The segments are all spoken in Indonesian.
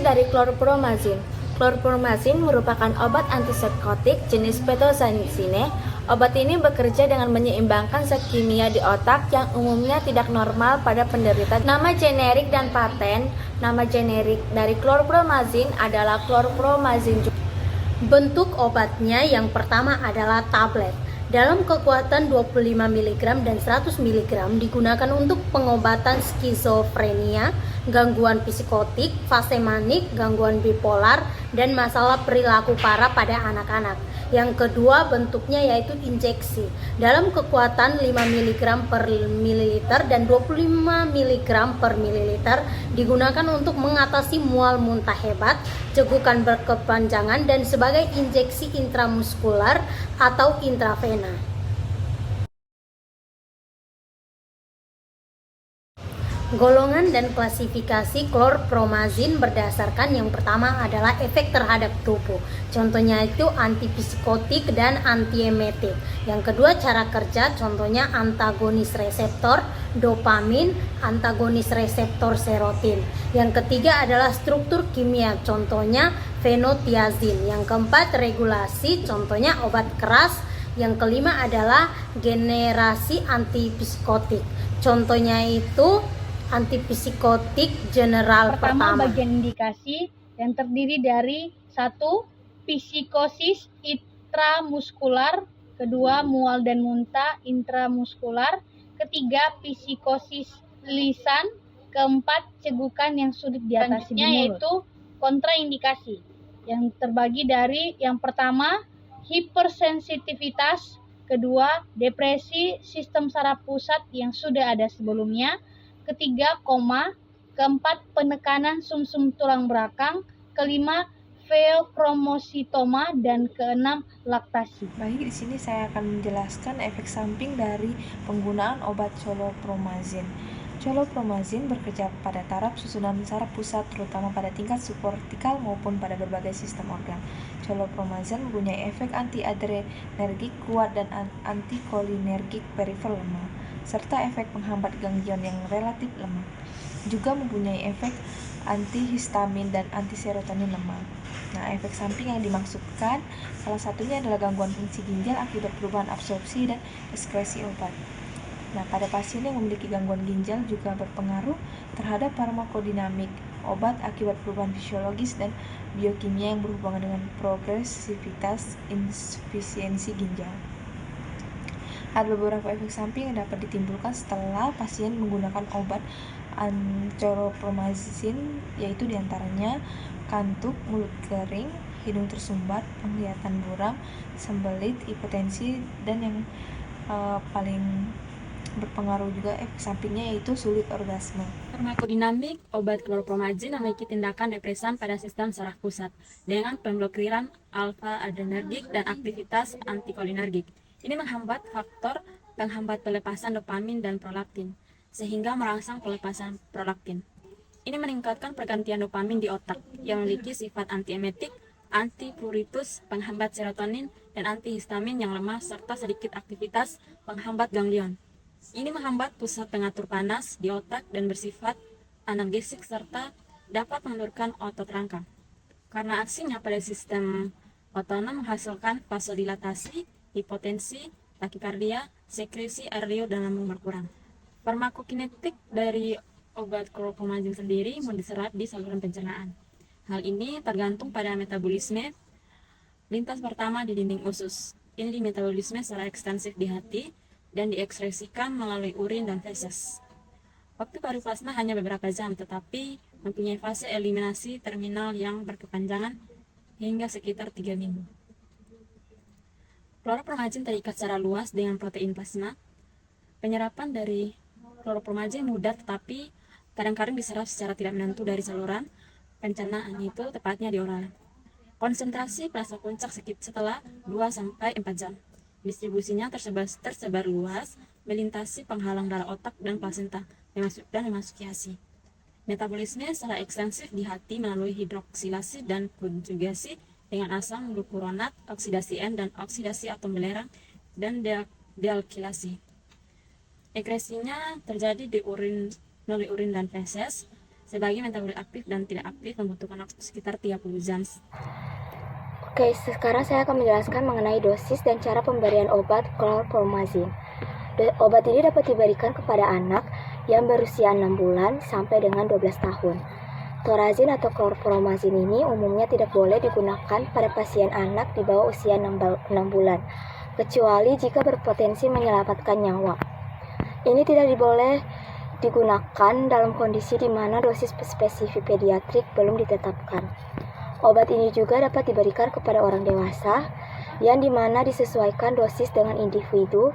dari klorpromazin. Klorpromazin merupakan obat antipsikotik jenis petosanicine. Obat ini bekerja dengan menyeimbangkan zat kimia di otak yang umumnya tidak normal pada penderita. Nama generik dan paten. Nama generik dari klorpromazin adalah klorpromazin. Bentuk obatnya yang pertama adalah tablet. Dalam kekuatan 25 mg dan 100 mg digunakan untuk pengobatan skizofrenia, gangguan psikotik, fase manik, gangguan bipolar, dan masalah perilaku parah pada anak-anak. Yang kedua bentuknya yaitu injeksi. Dalam kekuatan 5 mg per mililiter dan 25 mg per mililiter digunakan untuk mengatasi mual muntah hebat, cegukan berkepanjangan, dan sebagai injeksi intramuskular atau intravena. Golongan dan klasifikasi klorpromazin berdasarkan yang pertama adalah efek terhadap tubuh. Contohnya itu antipsikotik dan antiemetik. Yang kedua cara kerja, contohnya antagonis reseptor dopamin, antagonis reseptor serotin. Yang ketiga adalah struktur kimia, contohnya fenotiazin. Yang keempat regulasi, contohnya obat keras. Yang kelima adalah generasi antipsikotik. Contohnya itu antipsikotik general pertama. Bagian indikasi yang terdiri dari 1. Psikosis intramuskular, kedua mual dan muntah intramuskular, ketiga psikosis lisan, keempat cegukan yang sulit diatasi di mulut. Yaitu kontraindikasi yang terbagi dari yang pertama hipersensitivitas, kedua depresi sistem saraf pusat yang sudah ada sebelumnya, ketiga koma, keempat penekanan sumsum tulang belakang, kelima feokromositoma, dan keenam laktasi. Baik, di sini saya akan menjelaskan efek samping dari penggunaan obat chlorpromazin. Chlorpromazin bekerja pada taraf susunan saraf pusat, terutama pada tingkat subkortikal maupun pada berbagai sistem organ. Chlorpromazin mempunyai efek antiadrenergik kuat dan antikolinergik perifer lemah, serta efek penghambat ganglion yang relatif lemah. Juga mempunyai efek antihistamin dan antiserotonin lemah. Nah, efek samping yang dimaksudkan salah satunya adalah gangguan fungsi ginjal akibat perubahan absorpsi dan ekskresi obat. Nah, pada pasien yang memiliki gangguan ginjal juga berpengaruh terhadap farmakodinamik obat akibat perubahan fisiologis dan biokimia yang berhubungan dengan progresivitas insufisiensi ginjal. Ada beberapa efek samping yang dapat ditimbulkan setelah pasien menggunakan obat chlorpromazin, yaitu diantaranya kantuk, mulut kering, hidung tersumbat, penglihatan buram, sembelit, hipotensi, dan yang paling berpengaruh juga efek sampingnya yaitu sulit orgasme. Farmakodinamik, obat klorpromazin memiliki tindakan depresan pada sistem saraf pusat dengan pemblokiran alfa adrenergik dan aktivitas antikolinergik. Ini menghambat faktor penghambat pelepasan dopamin dan prolaktin, sehingga merangsang pelepasan prolaktin. Ini meningkatkan pergantian dopamin di otak yang memiliki sifat antiemetik, antipruritus, penghambat serotonin, dan antihistamin yang lemah, serta sedikit aktivitas penghambat ganglion. Ini menghambat pusat pengatur panas di otak dan bersifat analgesik serta dapat menurunkan otot rangka. Karena aksinya pada sistem otonom menghasilkan vasodilatasi, hipotensi, takikardia, sekresi air liur, dan lambung berkurang. Farmakokinetik dari obat klorpromazin sendiri mau diserap di saluran pencernaan. Hal ini tergantung pada metabolisme lintas pertama di dinding usus. Ini di metabolisme secara ekstensif di hati dan diekskresikan melalui urin dan feses. Waktu pariplasma hanya beberapa jam, tetapi mempunyai fase eliminasi terminal yang berkepanjangan hingga sekitar 3 minggu. Klorpromazin terikat secara luas dengan protein plasma. Penyerapan dari klorpromazin mudah, tetapi kadang-kadang diserap secara tidak menentu dari saluran pencernaan, itu tepatnya di oral. Konsentrasi plasma puncak setelah 2-4 jam. Distribusinya tersebar luas, melintasi penghalang darah otak dan plasenta, dan memasuki ASI. Metabolisme secara ekstensif di hati melalui hidroksilasi dan konjugasi dengan asam glukuronat, oksidasi N dan oksidasi atom belerang, dan dealkilasi. Ekresinya terjadi di urin, melalui urin dan feses, sebagai metabolit aktif dan tidak aktif membutuhkan waktu sekitar 30 jam. Oke, sekarang saya akan menjelaskan mengenai dosis dan cara pemberian obat chlorpromazine. Obat ini dapat diberikan kepada anak yang berusia 6 bulan sampai dengan 12 tahun. Thorazine atau chlorpromazine ini umumnya tidak boleh digunakan pada pasien anak di bawah usia 6 bulan, kecuali jika berpotensi menyelamatkan nyawa. Ini tidak boleh digunakan dalam kondisi di mana dosis spesifik pediatrik belum ditetapkan. Obat ini juga dapat diberikan kepada orang dewasa, yang dimana disesuaikan dosis dengan individu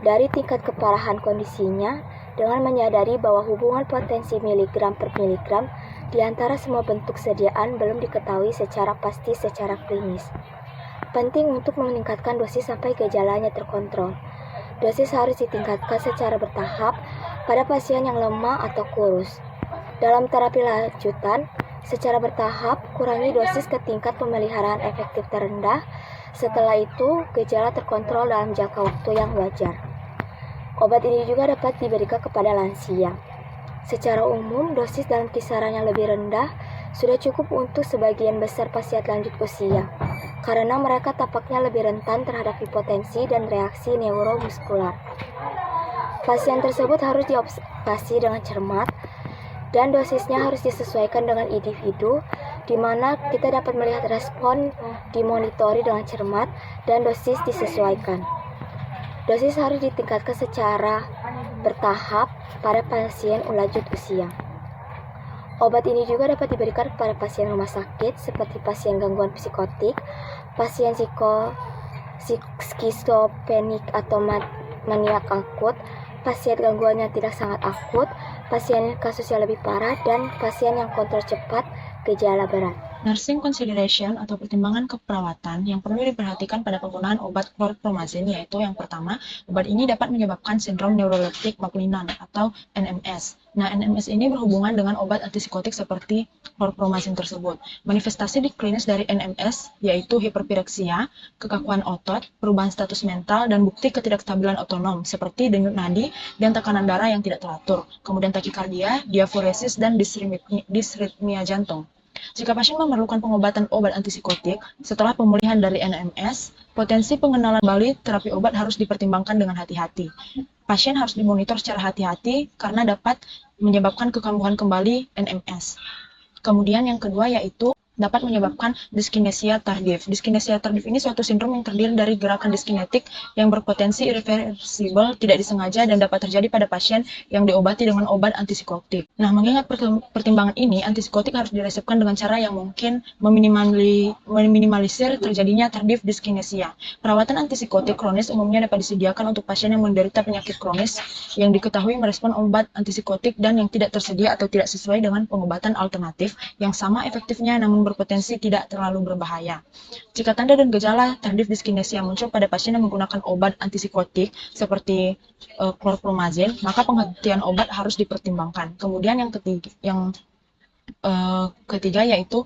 dari tingkat keparahan kondisinya dengan menyadari bahwa hubungan potensi miligram per miligram di antara semua bentuk sediaan belum diketahui secara pasti secara klinis. Penting untuk meningkatkan dosis sampai gejalanya terkontrol. Dosis harus ditingkatkan secara bertahap pada pasien yang lemah atau kurus. Dalam terapi lanjutan, secara bertahap kurangi dosis ke tingkat pemeliharaan efektif terendah. Setelah itu, gejala terkontrol dalam jangka waktu yang wajar. Obat ini juga dapat diberikan kepada lansia. Secara umum, dosis dalam kisaran yang lebih rendah sudah cukup untuk sebagian besar pasien lanjut usia, karena mereka tampaknya lebih rentan terhadap hipotensi dan reaksi neuromuskular. Pasien tersebut harus diobservasi dengan cermat, dan dosisnya harus disesuaikan dengan individu, di mana kita dapat melihat respon dimonitori dengan cermat dan dosis disesuaikan. Dosis harus ditingkatkan secara bertahap pada pasien lanjut usia. Obat ini juga dapat diberikan kepada pasien rumah sakit seperti pasien gangguan psikotik, pasien skizofrenik atau maniak akut, pasien gangguannya tidak sangat akut, pasien kasusnya lebih parah, dan pasien yang kontrol cepat gejala berat. Nursing consideration atau pertimbangan keperawatan yang perlu diperhatikan pada penggunaan obat chlorpromazine yaitu yang pertama, obat ini dapat menyebabkan sindrom neuroleptik Maclellan atau NMS. Nah, NMS ini berhubungan dengan obat antipsikotik seperti chlorpromazine tersebut. Manifestasi di klinis dari NMS yaitu hiperpireksia, kekakuan otot, perubahan status mental, dan bukti ketidakstabilan otonom seperti denyut nadi dan tekanan darah yang tidak teratur, kemudian takikardia, diaforesis, dan disritmia jantung. Jika pasien memerlukan pengobatan obat antipsikotik setelah pemulihan dari NMS, potensi pengenalan kembali terapi obat harus dipertimbangkan dengan hati-hati. Pasien harus dimonitor secara hati-hati karena dapat menyebabkan kekambuhan kembali NMS. Kemudian yang kedua yaitu dapat menyebabkan diskinesia tardif. Diskinesia tardif ini suatu sindrom yang terdiri dari gerakan diskinetik yang berpotensi irreversibel, tidak disengaja, dan dapat terjadi pada pasien yang diobati dengan obat antipsikotik. Nah, mengingat pertimbangan ini, antipsikotik harus diresepkan dengan cara yang mungkin meminimalisir terjadinya tardif diskinesia. Perawatan antipsikotik kronis umumnya dapat disediakan untuk pasien yang menderita penyakit kronis yang diketahui merespon obat antipsikotik dan yang tidak tersedia atau tidak sesuai dengan pengobatan alternatif yang sama efektifnya namun berpotensi tidak terlalu berbahaya. Jika tanda dan gejala tardif diskinesia muncul pada pasien yang menggunakan obat antipsikotik seperti chlorpromazine, maka penghentian obat harus dipertimbangkan. Kemudian yang ketiga yaitu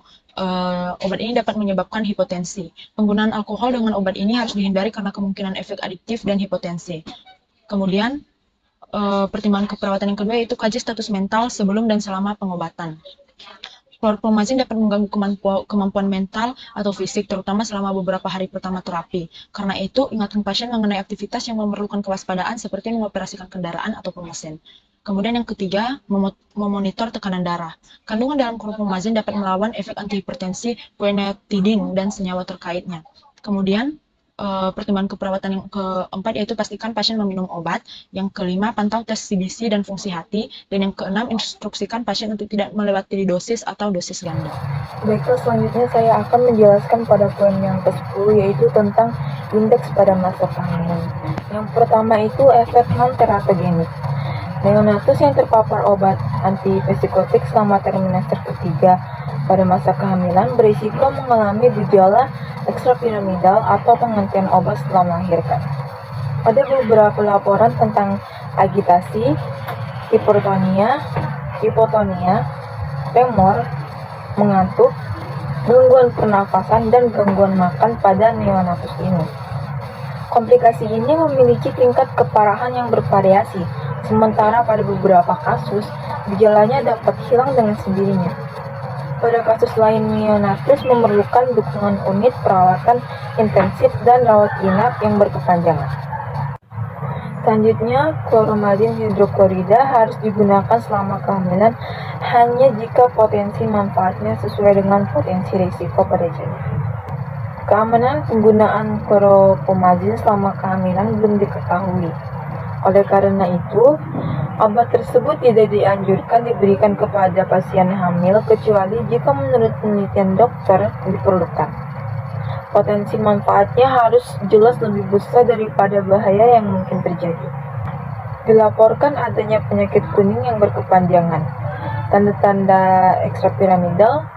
obat ini dapat menyebabkan hipotensi. Penggunaan alkohol dengan obat ini harus dihindari karena kemungkinan efek adiktif dan hipotensi. Kemudian pertimbangan keperawatan yang kedua yaitu kaji status mental sebelum dan selama pengobatan. Chlorpromazine dapat mengganggu kemampuan mental atau fisik, terutama selama beberapa hari pertama terapi. Karena itu, ingatkan pasien mengenai aktivitas yang memerlukan kewaspadaan seperti mengoperasikan kendaraan ataupun mesin. Kemudian yang ketiga, memonitor tekanan darah. Kandungan dalam chlorpromazine dapat melawan efek antihipertensi, quinetidine, dan senyawa terkaitnya. Kemudian, pertimbangan keperawatan yang keempat yaitu pastikan pasien meminum obat. Yang kelima, pantau tes CBC dan fungsi hati. Dan yang keenam, instruksikan pasien untuk tidak melewati dosis atau dosis ganda. Baiklah, selanjutnya saya akan menjelaskan pada poin yang ke-10 yaitu tentang indeks pada masa kehamilan. Yang pertama itu efek non-teratogenik. Neonatus yang terpapar obat antipsikotik selama trimester ketiga pada masa kehamilan berisiko mengalami gejala ekstrapiramidal atau penghentian obat setelah melahirkan. Ada beberapa laporan tentang agitasi, hipotonia, tremor, mengantuk, gangguan pernafasan, dan gangguan makan pada neonatus ini. Komplikasi ini memiliki tingkat keparahan yang bervariasi, Sementara pada beberapa kasus, gejalanya dapat hilang dengan sendirinya. Pada kasus lain, neonatus memerlukan dukungan unit perawatan intensif dan rawat inap yang berkepanjangan. Selanjutnya, kloromazin hidroklorida harus digunakan selama kehamilan hanya jika potensi manfaatnya sesuai dengan potensi risiko pada janin. Keamanan penggunaan klorpromazin selama kehamilan belum diketahui. Oleh karena itu, obat tersebut tidak dianjurkan diberikan kepada pasien hamil kecuali jika menurut penelitian dokter diperlukan. Potensi manfaatnya harus jelas lebih besar daripada bahaya yang mungkin terjadi. Dilaporkan adanya penyakit kuning yang berkepanjangan, tanda-tanda ekstrapiramidal,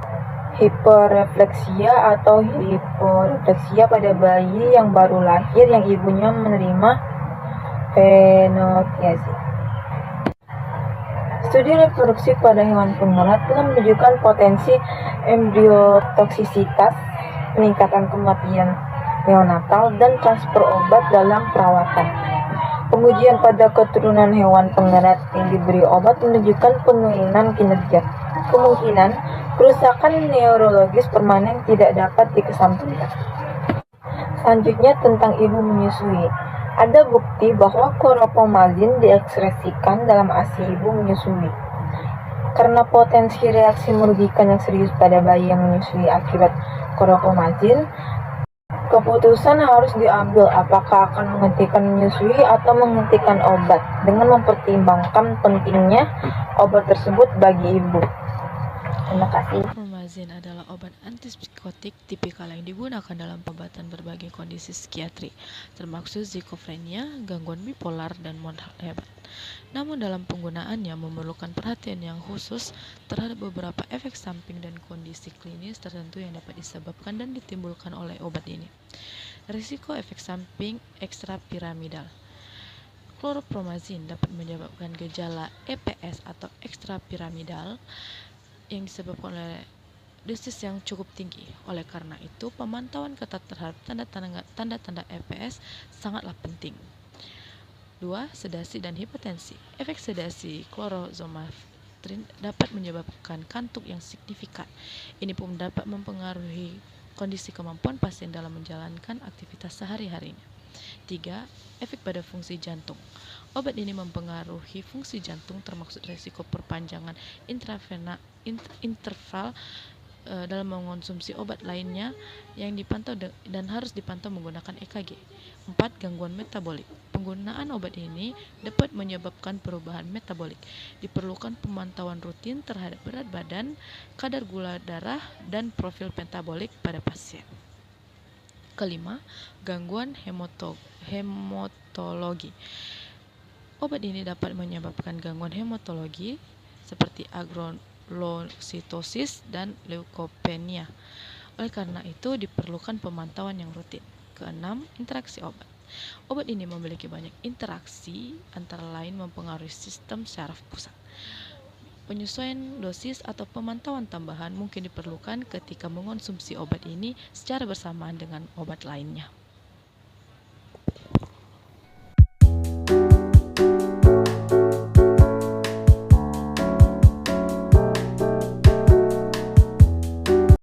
hiperrefleksia atau hiporefleksia pada bayi yang baru lahir yang ibunya menerima fenotiazid. Studi reproduksi pada hewan penguat telah menunjukkan potensi embriotoksisitas, peningkatan kematian neonatal, dan transfer obat dalam perawatan. Pengujian pada keturunan hewan pengerat yang diberi obat menunjukkan penurunan kinerja. Kemungkinan kerusakan neurologis permanen tidak dapat dikesampingkan. Selanjutnya tentang ibu menyusui. Ada bukti bahwa klorpromazin diekskresikan dalam ASI ibu menyusui. Karena potensi reaksi merugikan yang serius pada bayi yang menyusui akibat klorpromazin, keputusan harus diambil apakah akan menghentikan menyusui atau menghentikan obat dengan mempertimbangkan pentingnya obat tersebut bagi ibu. Terima kasih. Klorpromazin adalah obat antipsikotik tipikal yang digunakan dalam pengobatan berbagai kondisi psikiatri, termasuk skizofrenia, gangguan bipolar, dan mood hebat. Namun dalam penggunaannya memerlukan perhatian yang khusus terhadap beberapa efek samping dan kondisi klinis tertentu yang dapat disebabkan dan ditimbulkan oleh obat ini. Risiko efek samping ekstrapiramidal. Klorpromazin dapat menyebabkan gejala EPS atau ekstrapiramidal yang disebabkan oleh dosis yang cukup tinggi. Oleh karena itu, pemantauan ketat terhadap tanda-tanda EPS sangatlah penting. 2. Sedasi dan hipotensi. Efek sedasi klorzomaftrin dapat menyebabkan kantuk yang signifikan. Ini pun dapat mempengaruhi kondisi kemampuan pasien dalam menjalankan aktivitas sehari-harinya. 3. Efek pada fungsi jantung. Obat ini mempengaruhi fungsi jantung termasuk risiko perpanjangan interval dalam mengonsumsi obat lainnya yang dipantau dan harus dipantau menggunakan EKG. 4. Gangguan metabolik. Penggunaan obat ini dapat menyebabkan perubahan metabolik. Diperlukan pemantauan rutin terhadap berat badan, kadar gula darah, dan profil metabolik pada pasien. 5. Gangguan hematologi. Obat ini dapat menyebabkan gangguan hematologi seperti agranulocytosis dan leukopenia. Oleh karena itu diperlukan pemantauan yang rutin. 6. Interaksi obat. Obat ini memiliki banyak interaksi, antara lain mempengaruhi sistem syaraf pusat. Penyesuaian dosis atau pemantauan tambahan mungkin diperlukan ketika mengonsumsi obat ini secara bersamaan dengan obat lainnya.